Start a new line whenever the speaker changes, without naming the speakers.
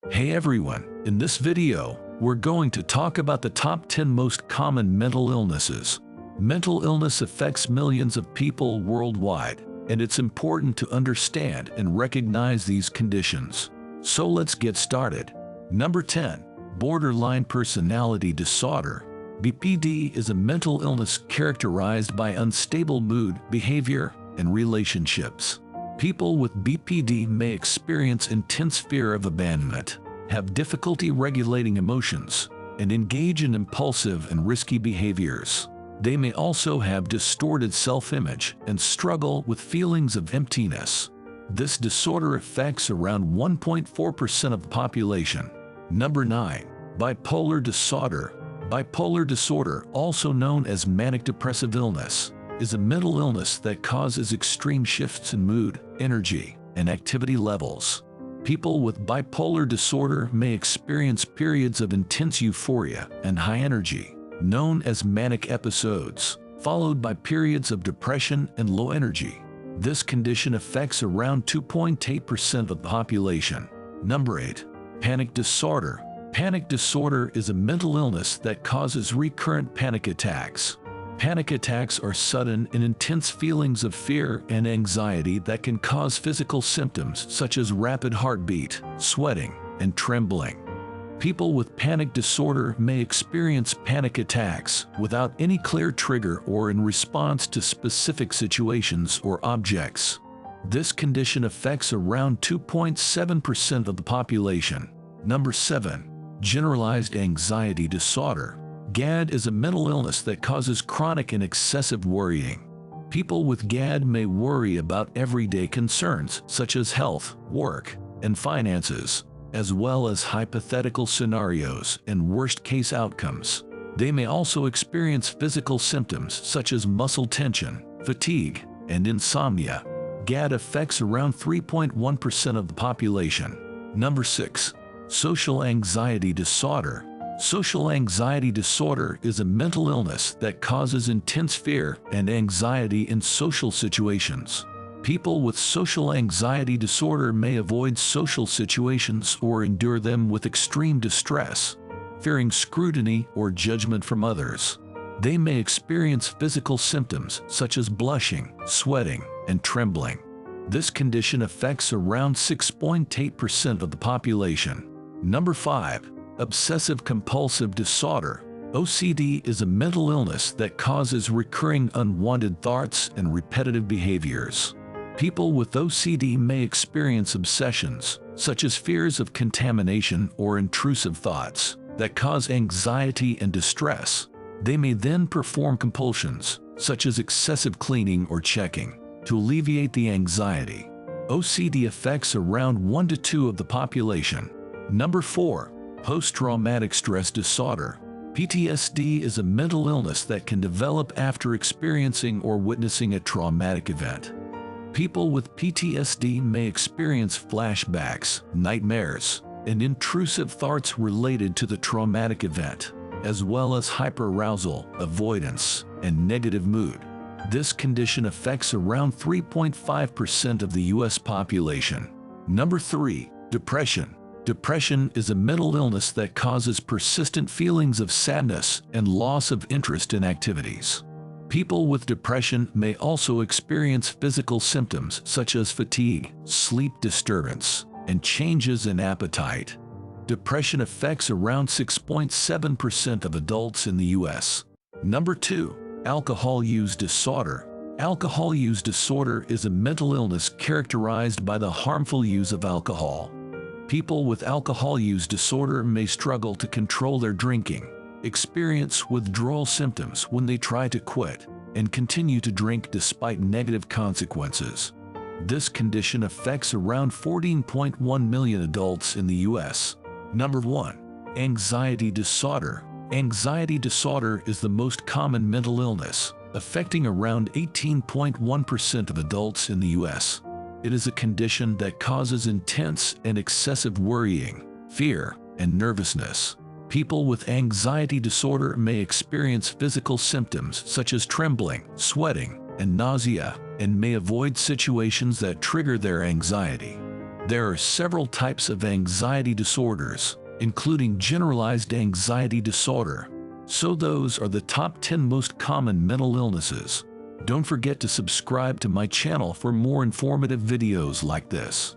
Hey everyone, in this video, we're going to talk about the top 10 most common mental illnesses. Mental illness affects millions of people worldwide, and it's important to understand and recognize these conditions. So let's get started. Number 10. Borderline Personality Disorder. BPD is a mental illness characterized by unstable mood, behavior, and relationships. People with BPD may experience intense fear of abandonment, have difficulty regulating emotions, and engage in impulsive and risky behaviors. They may also have distorted self-image and struggle with feelings of emptiness. This disorder affects around 1.4% of the population. Number 9. Bipolar Disorder. Bipolar disorder, also known as manic depressive illness, is a mental illness that causes extreme shifts in mood, energy, and activity levels. People with bipolar disorder may experience periods of intense euphoria and high energy, known as manic episodes, followed by periods of depression and low energy. This condition affects around 2.8% of the population. Number 8. Panic Disorder. Panic disorder is a mental illness that causes recurrent panic attacks. Panic attacks are sudden and intense feelings of fear and anxiety that can cause physical symptoms such as rapid heartbeat, sweating, and trembling. People with panic disorder may experience panic attacks without any clear trigger or in response to specific situations or objects. This condition affects around 2.7% of the population. Number 7. Generalized Anxiety Disorder. GAD is a mental illness that causes chronic and excessive worrying. People with GAD may worry about everyday concerns such as health, work, and finances, as well as hypothetical scenarios and worst-case outcomes. They may also experience physical symptoms such as muscle tension, fatigue, and insomnia. GAD affects around 3.1% of the population. Number 6. Social Anxiety Disorder. Social anxiety disorder is a mental illness that causes intense fear and anxiety in social situations. People with social anxiety disorder may avoid social situations or endure them with extreme distress, fearing scrutiny or judgment from others. They may experience physical symptoms such as blushing, sweating, and trembling. This condition affects around 6.8% of the population. Number 5. Obsessive-Compulsive Disorder. OCD is a mental illness that causes recurring unwanted thoughts and repetitive behaviors. People with OCD may experience obsessions, such as fears of contamination or intrusive thoughts, that cause anxiety and distress. They may then perform compulsions, such as excessive cleaning or checking, to alleviate the anxiety. OCD affects around 1 to 2 of the population. Number 4. Post-Traumatic Stress Disorder. PTSD is a mental illness that can develop after experiencing or witnessing a traumatic event. People with PTSD may experience flashbacks, nightmares, and intrusive thoughts related to the traumatic event, as well as hyperarousal, avoidance, and negative mood. This condition affects around 3.5% of the U.S. population. Number 3. Depression. Depression is a mental illness that causes persistent feelings of sadness and loss of interest in activities. People with depression may also experience physical symptoms such as fatigue, sleep disturbance, and changes in appetite. Depression affects around 6.7% of adults in the U.S. Number 2. Alcohol Use Disorder. Alcohol use disorder is a mental illness characterized by the harmful use of alcohol. People with alcohol use disorder may struggle to control their drinking, experience withdrawal symptoms when they try to quit, and continue to drink despite negative consequences. This condition affects around 14.1 million adults in the U.S. Number 1. Anxiety Disorder. Anxiety disorder is the most common mental illness, affecting around 18.1% of adults in the U.S. It is a condition that causes intense and excessive worrying, fear, and nervousness. People with anxiety disorder may experience physical symptoms such as trembling, sweating, and nausea, and may avoid situations that trigger their anxiety. There are several types of anxiety disorders, including generalized anxiety disorder. So those are the top 10 most common mental illnesses. Don't forget to subscribe to my channel for more informative videos like this.